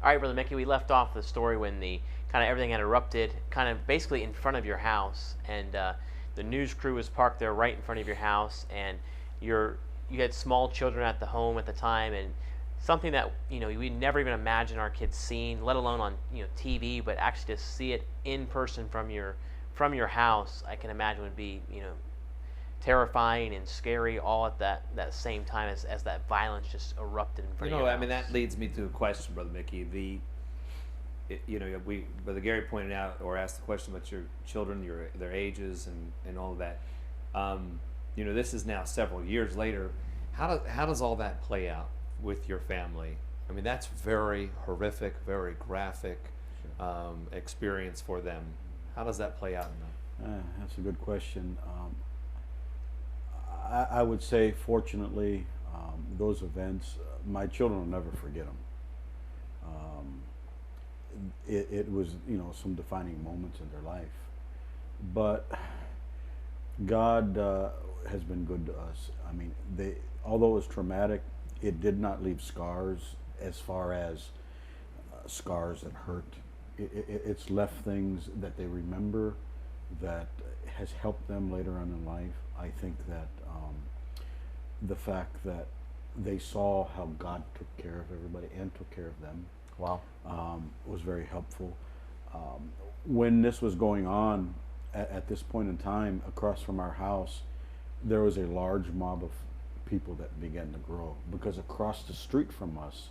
All right, Brother Mickey, we left off the story when the kind of everything had erupted, kind of basically in front of your house, and the news crew was parked there right in front of your house, and you had small children at the home at the time, and something that we never even imagine our kids seeing, let alone on TV, but actually to see it in person from your house, I can imagine would be terrifying and scary all at that same time as that violence just erupted in front of your house. I mean, that leads me to a question, Brother Mickey. Brother Gary pointed out or asked the question about your children, their ages, and all of that. This is now several years later. How does all that play out with your family? I mean, that's very horrific, very graphic experience for them. How does that play out? That's a good question. I would say, fortunately, those events, my children will never forget them. It was, some defining moments in their life. But God has been good to us. I mean, although it was traumatic, it did not leave scars as far as scars that hurt. It's left things that they remember that has helped them later on in life. I think that the fact that they saw how God took care of everybody and took care of them, Wow. was very helpful. When this was going on, at this point in time, across from our house, there was a large mob of people that began to grow, because across the street from us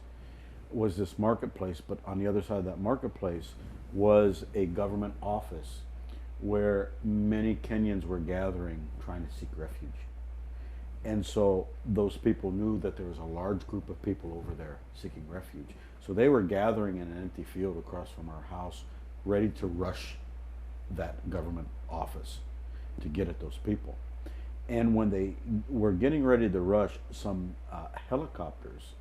was this marketplace, but on the other side of that marketplace was a government office where many Kenyans were gathering, trying to seek refuge. And so those people knew that there was a large group of people over there seeking refuge. So they were gathering in an empty field across from our house, ready to rush that government office to get at those people. And when they were getting ready to rush, some helicopters,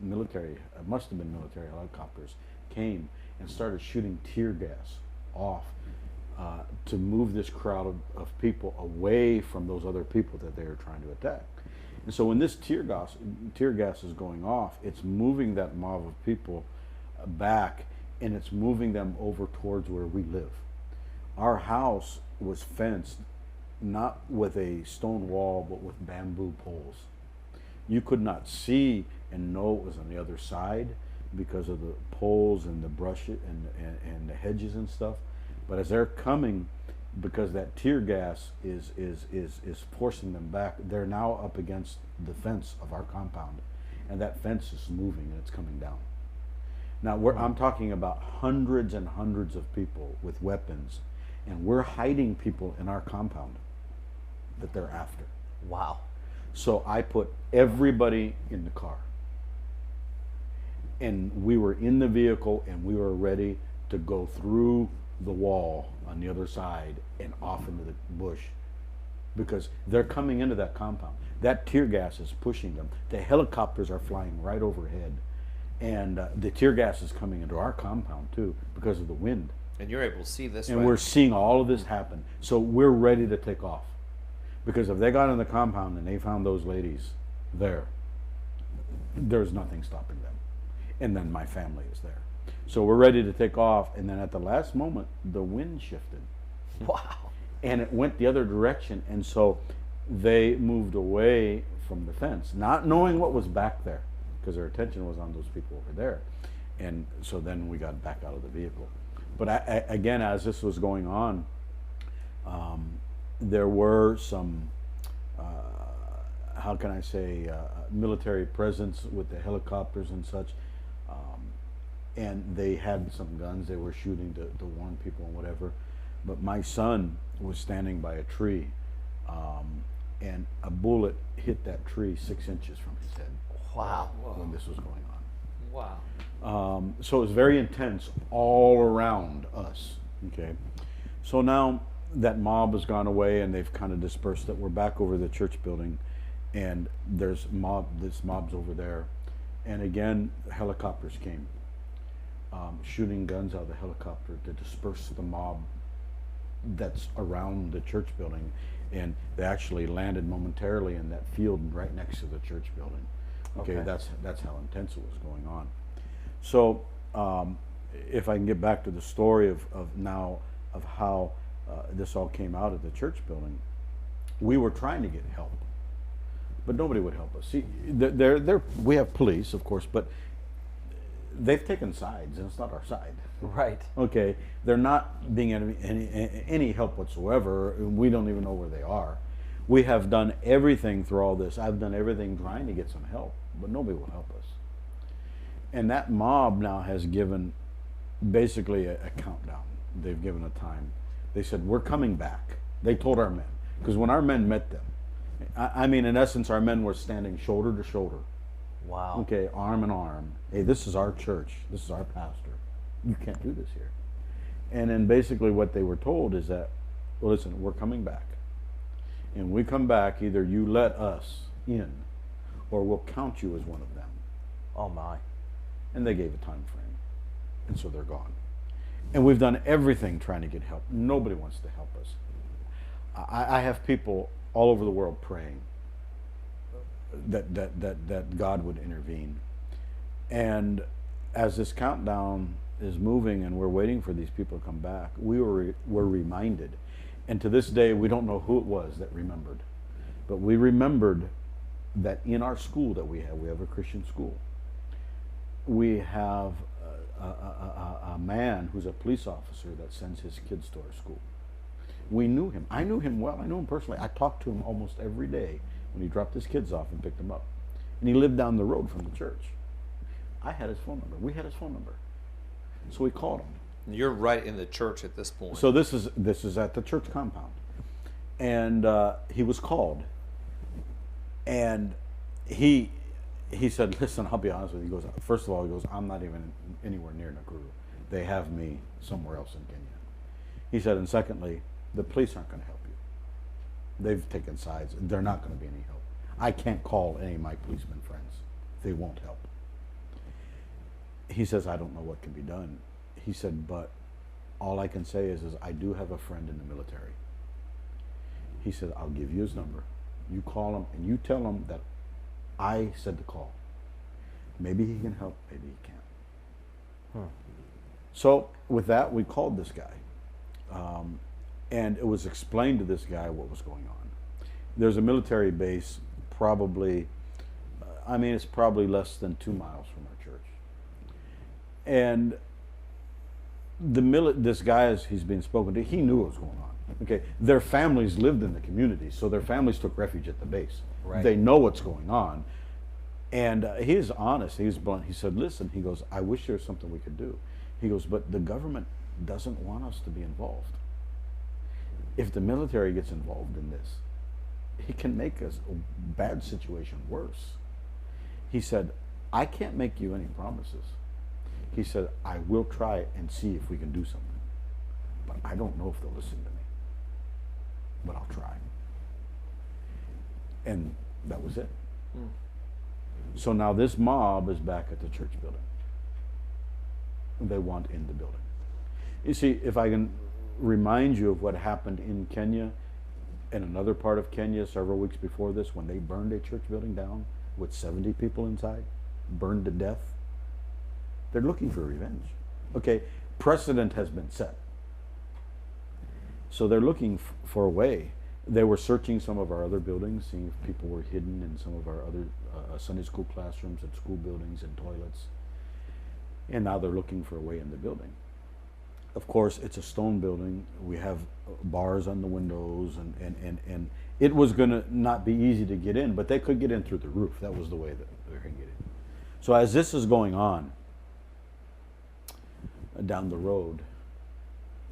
military, it must have been military helicopters, came and started shooting tear gas off to move this crowd of people away from those other people that they were trying to attack. And so when this tear gas is going off, it's moving that mob of people back, and it's moving them over towards where we live. Our house was fenced, not with a stone wall, but with bamboo poles. You could not see and know it was on the other side because of the poles and the brush and the hedges and stuff. But as they're coming, because that tear gas is forcing them back, they're now up against the fence of our compound, and that fence is moving and it's coming down. Now I'm talking about hundreds and hundreds of people with weapons, and we're hiding people in our compound that they're after. Wow. So I put everybody in the car, and we were in the vehicle, and we were ready to go through the wall on the other side and off into the bush, because they're coming into that compound. That tear gas is pushing them. The helicopters are flying right overhead, and the tear gas is coming into our compound too because of the wind. And you're able to see this, and right? We're seeing all of this happen. So we're ready to take off, because if they got in the compound and they found those ladies there's nothing stopping them. And then my family is there. So we're ready to take off, and then at the last moment, the wind shifted. Wow. And it went the other direction, and so they moved away from the fence, not knowing what was back there, because their attention was on those people over there. And so then we got back out of the vehicle. But again, as this was going on, there were some, how can I say, military presence with the helicopters and such. And they had some guns they were shooting to warn people and whatever. But my son was standing by a tree, and a bullet hit that tree 6 inches from his head. Wow. When this was going on. Wow. So it was very intense all around us. Okay. So now that mob has gone away and they've kind of dispersed, that we're back over the church building, and this mob's over there. And again, helicopters came, shooting guns out of the helicopter to disperse the mob that's around the church building. And they actually landed momentarily in that field right next to the church building. Okay. That's how intense it was going on. So, if I can get back to the story of now of how this all came out at the church building, we were trying to get help, but nobody would help us. See, we have police, of course, but they've taken sides, and it's not our side. Right. Okay, they're not being any help whatsoever. We don't even know where they are. We have done everything through all this. I've done everything trying to get some help, but nobody will help us. And that mob now has given basically a countdown. They've given a time. They said, we're coming back. They told our men. Because when our men met them, I mean, in essence, our men were standing shoulder to shoulder. Wow. Okay, arm in arm. Hey, this is our church. This is our pastor. You can't do this here. And then basically what they were told is that, well, listen, we're coming back. And when we come back, either you let us in or we'll count you as one of them. Oh my. And they gave a time frame. And so they're gone. And we've done everything trying to get help. Nobody wants to help us. I have people all over the world praying that God would intervene. And as this countdown is moving and we're waiting for these people to come back, we're reminded. And to this day, we don't know who it was that remembered. But we remembered that in our school that we have a Christian school. We have a man who's a police officer that sends his kids to our school. We knew him. I knew him well. I knew him personally. I talked to him almost every day when he dropped his kids off and picked them up. And he lived down the road from the church. I had his phone number. We had his phone number. So we called him. You're right in the church at this point. So this is at the church compound. And he was called. And he said, listen, I'll be honest with you. He goes, first of all, he goes, I'm not even anywhere near Nakuru. They have me somewhere else in Kenya. He said, and secondly, the police aren't going to help you. They've taken sides. They're not going to be any help. I can't call any of my policemen friends. They won't help. He says, I don't know what can be done. He said, but all I can say is I do have a friend in the military. He said, I'll give you his number. You call him and you tell him that I said to call. Maybe he can help, maybe he can't. So with that, we called this guy. And it was explained to this guy what was going on. There's a military base probably, it's probably less than 2 miles from our church. And this guy, as he's being spoken to, he knew what was going on. Okay, their families lived in the community, so their families took refuge at the base. Right. They know what's going on. And he's honest, he's blunt. He said, listen, he goes, I wish there was something we could do. He goes, but the government doesn't want us to be involved. If the military gets involved in this, it can make a bad situation worse. He said, I can't make you any promises. He said, I will try and see if we can do something. But I don't know if they'll listen to me. But I'll try. And that was it. So now this mob is back at the church building. They want in the building. You see, if I can remind you of what happened in Kenya and another part of Kenya several weeks before this, when they burned a church building down with 70 people inside, burned to death. They're looking for revenge. Okay, precedent has been set. So they're looking for a way. They were searching some of our other buildings, seeing if people were hidden in some of our other Sunday school classrooms and school buildings and toilets. And now they're looking for a way in the building. Of course, it's a stone building. We have bars on the windows, and it was going to not be easy to get in, but they could get in through the roof. That was the way that they were going to get in. So as this is going on, down the road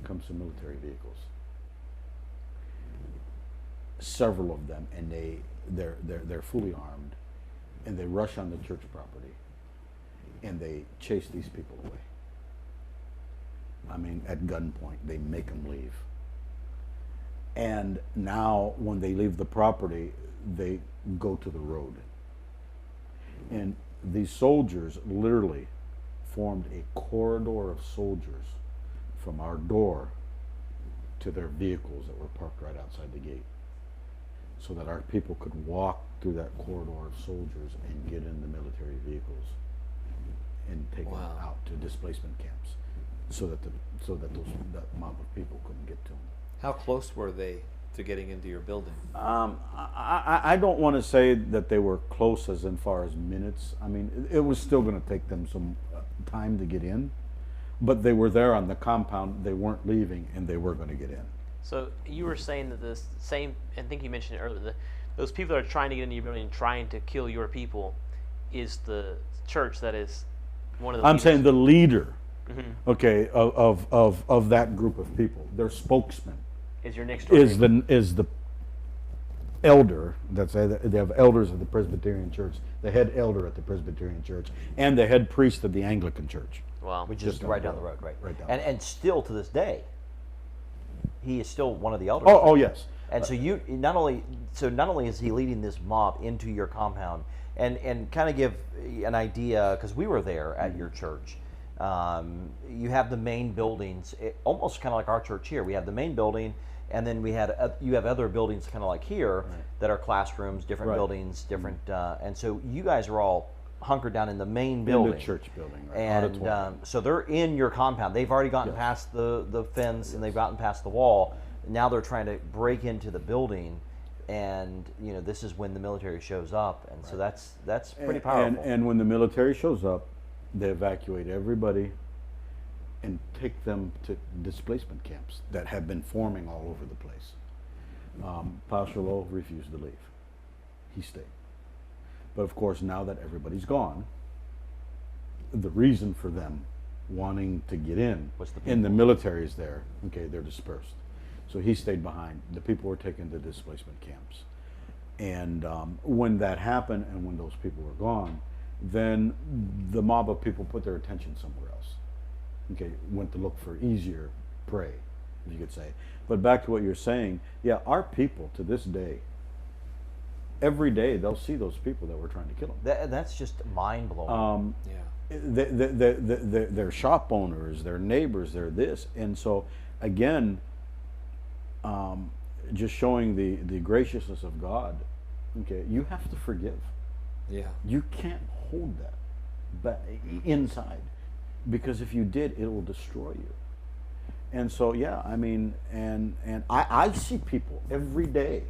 comes some military vehicles. Several of them, and they're fully armed, and they rush on the church property, and they chase these people away. At gunpoint, they make them leave. And now, when they leave the property, they go to the road. And these soldiers literally formed a corridor of soldiers from our door to their vehicles that were parked right outside the gate, so that our people could walk through that corridor of soldiers and get in the military vehicles and take them out. to displacement camps, so that that mob of people couldn't get to them. How close were they to getting into your building? I don't want to say that they were close as far as minutes. I mean, it was still going to take them some time to get in, but they were there on the compound. They weren't leaving, and they were going to get in. So you were saying that the same, I think you mentioned it earlier, those people that are trying to get into your building and trying to kill your people is the church that is one of the I'm leaders. saying the leader, Mm-hmm. okay, of that group of people, their spokesman Is your next door is neighbor. the elder. They have elders of the Presbyterian Church, the head elder at the Presbyterian Church, and the head priest of the Anglican Church. Wow. Which Just is down right the down the road. road, right? Right down And still to this day, he is still one of the elders. Oh yes. And so you not only is he leading this mob into your compound, and kind of give an idea, because we were there at your church. You have the main buildings, almost kind of like our church here. We have the main building, and then you have other buildings kind of like here that are classrooms, different Right. buildings, different. And so you guys are all hunkered down in the main building, In the church building, right? and Auditorium. so they're in your compound. They've already gotten Yes. past the fence, and they've gotten past the wall. Now they're trying to break into the building, and this is when the military shows up, and so that's pretty powerful. And when the military shows up, they evacuate everybody and take them to displacement camps that have been forming all over the place. Pastor Lowe refused to leave. He stayed. But of course, now that everybody's gone, the reason for them wanting to get in, What's the and the military is there, okay, they're dispersed. So he stayed behind. The people were taken to displacement camps. And when that happened and when those people were gone, then the mob of people put their attention somewhere else. Okay, went to look for easier prey, if you could say. But back to what you're saying, yeah, our people to this day, every day they'll see those people that were trying to kill them. That's just mind blowing. Yeah. They're shop owners, they're neighbors, they're this. And so, again, just showing the graciousness of God, okay, you have to forgive. Yeah. You can't hold that inside, because if you did, it will destroy you. And so, yeah, I mean, and I see people every day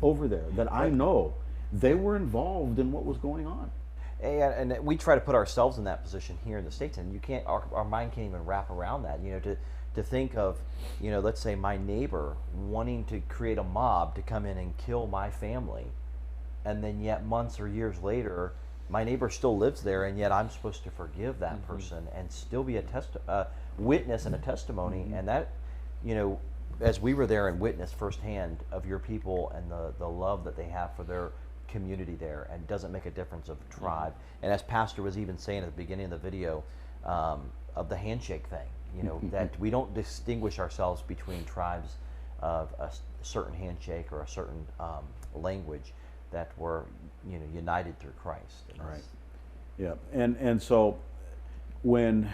over there that I know they were involved in what was going on. And we try to put ourselves in that position here in the States, and you can't. Our mind can't even wrap around that. To think of, let's say my neighbor wanting to create a mob to come in and kill my family, and then yet months or years later, my neighbor still lives there, and yet I'm supposed to forgive that person and still be a witness and a testimony. And that, as we were there and witnessed firsthand of your people and the love that they have for their community there, and doesn't make a difference of tribe. And as Pastor was even saying at the beginning of the video, of the handshake thing, that we don't distinguish ourselves between tribes of a certain handshake or a certain language, that we're united through Christ. And Right. Yeah, and so when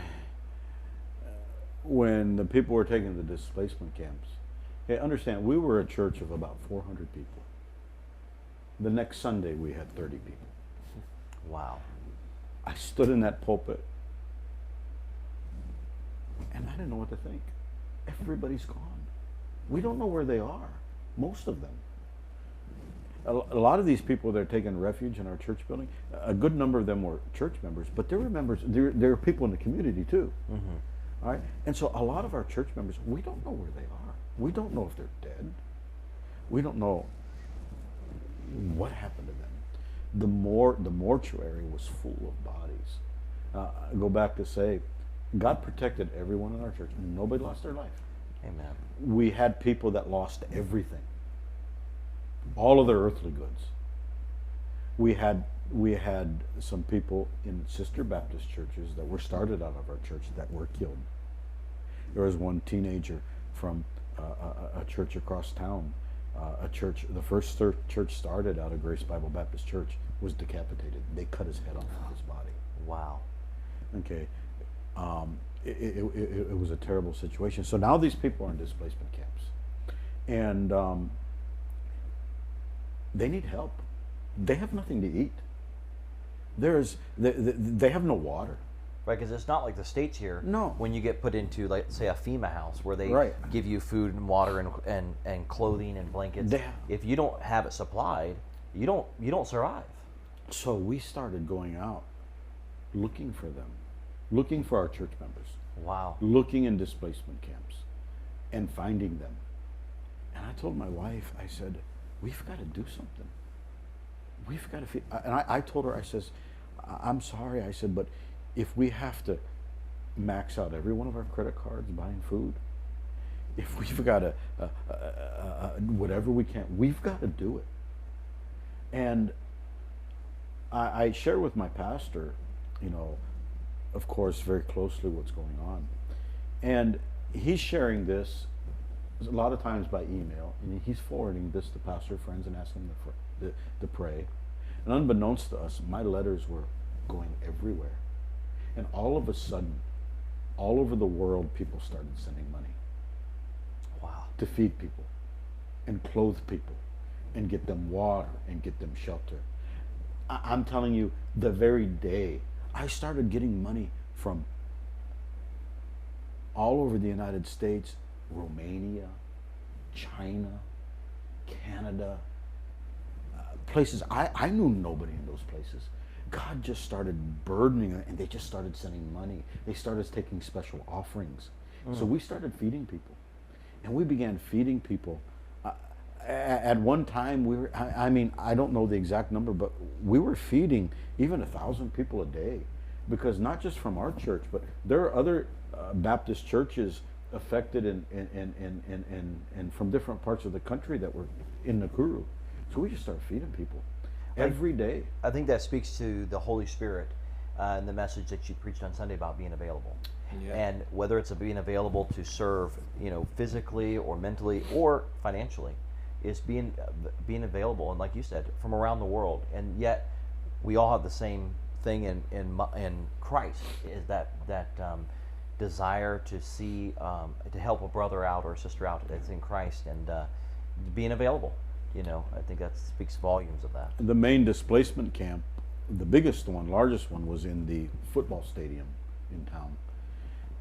the people were taken to displacement camps, okay, understand, we were a church of about 400 people. The next Sunday we had 30 people. Wow. I stood in that pulpit and I didn't know what to think. Everybody's gone. We don't know where they are, most of them. A lot of these people that are taking refuge in our church building, a good number of them were church members, but there were members, there are people in the community too. All right? And so a lot of our church members, we don't know where they are. We don't know if they're dead. We don't know what happened to them. The mortuary was full of bodies. I go back to say, God protected everyone in our church. Nobody lost their life. Amen. We had people that lost everything, all of their earthly goods. We had some people in sister Baptist churches that were started out of our church that were killed. There was one teenager from a church across town, the first church started out of Grace Bible Baptist Church, was decapitated. They cut his head off of his body. Wow. Okay. It was a terrible situation. So now these people are in displacement camps, and they need help. They have nothing to eat. They have no water. right? Because it's not like the States here. No. When you get put into, like, say, a FEMA house where they Right. give you food and water and clothing and blankets. Yeah. If you don't have it supplied, you don't survive. So we started going out, looking for them, looking for our church members, Wow. looking in displacement camps, and finding them. And I told my wife, I said, we've got to do something. We've got to feed. And I told her, I says, I'm sorry. I said, but if we have to max out every one of our credit cards buying food, if we've got to, whatever we can, we've got to do it. And I share with my pastor, you know, of course, very closely what's going on. And he's sharing this a lot of times by email, and he's forwarding this to pastor friends and asking them to pray. And unbeknownst to us, my letters were going everywhere. And all of a sudden, all over the world, people started sending money. Wow. To feed people and clothe people and get them water and get them shelter. I'm telling you, the very day I started getting money from all over the United States, Romania, China, Canada, places I knew nobody in those places. God just started burdening it, and they just started sending money. They started taking special offerings. So we started feeding people, and we began feeding people. At one time, we were, I mean, I don't know the exact number, but we were feeding even 1,000 people a day, because not just from our church, but there are other Baptist churches affected and from different parts of the country that were in Nakuru. So we just started feeding people every day. I think that speaks to the Holy Spirit and the message that you preached on Sunday about being available. Yeah. And whether it's being available to serve, you know, physically or mentally or financially, is being available. And like you said, from around the world. And yet, we all have the same thing in Christ, is that desire to see, to help a brother out or a sister out that's in Christ, and being available. You know, I think that speaks volumes of that. The main displacement camp, the biggest one, largest one, was in the football stadium in town.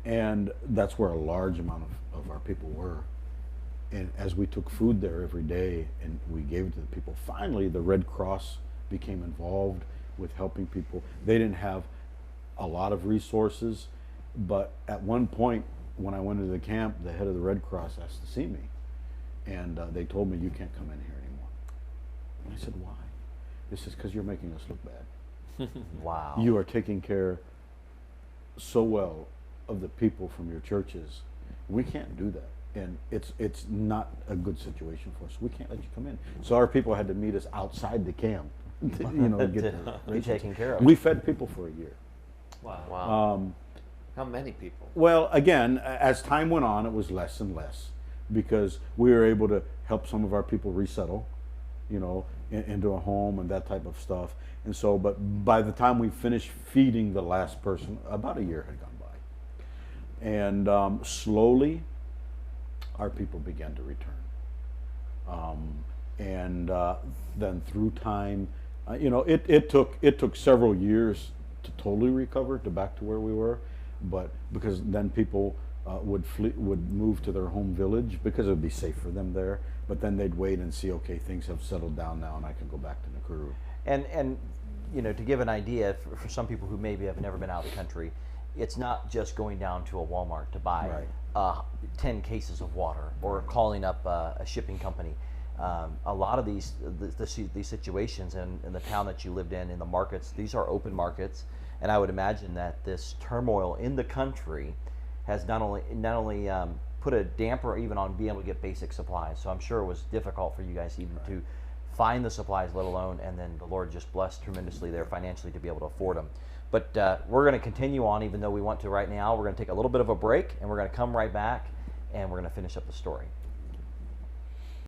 And that's where a large amount of our people were. And as we took food there every day and we gave it to the people, finally the Red Cross became involved with helping people. They didn't have a lot of resources, but at one point when I went into the camp, the head of the Red Cross asked to see me. And they told me, you can't come in here anymore. And I said, why? They said, because you're making us look bad. Wow. You are taking care so well of the people from your churches. We can't do that. And it's not a good situation for us. We can't let you come in. So our people had to meet us outside the camp, to, you know, to get To be taken care of. We fed people for a year. Wow. Wow. How many people? Well, again, as time went on, it was less and less, because we were able to help some of our people resettle, you know, into a home and that type of stuff. And so, but by the time we finished feeding the last person, about a year had gone by. And slowly, our people began to return. Then through time, you know, it took several years to totally recover to back to where we were, but because then people would move to their home village because it would be safe for them there. But then they'd wait and see, okay, things have settled down now, and I can go back to Nakuru. And you know, to give an idea for some people who maybe have never been out of the country, it's not just going down to a Walmart to buy Right. 10 cases of water or calling up a shipping company. A lot of these situations in the town that you lived in the markets, these are open markets, and I would imagine that this turmoil in the country has not only put a damper even on being able to get basic supplies. So I'm sure it was difficult for you guys even to find the supplies, let alone, and then the Lord just blessed tremendously there financially to be able to afford them. But we're going to continue on, even though we want to right now. We're going to take a little bit of a break, and we're going to come right back, and we're going to finish up the story.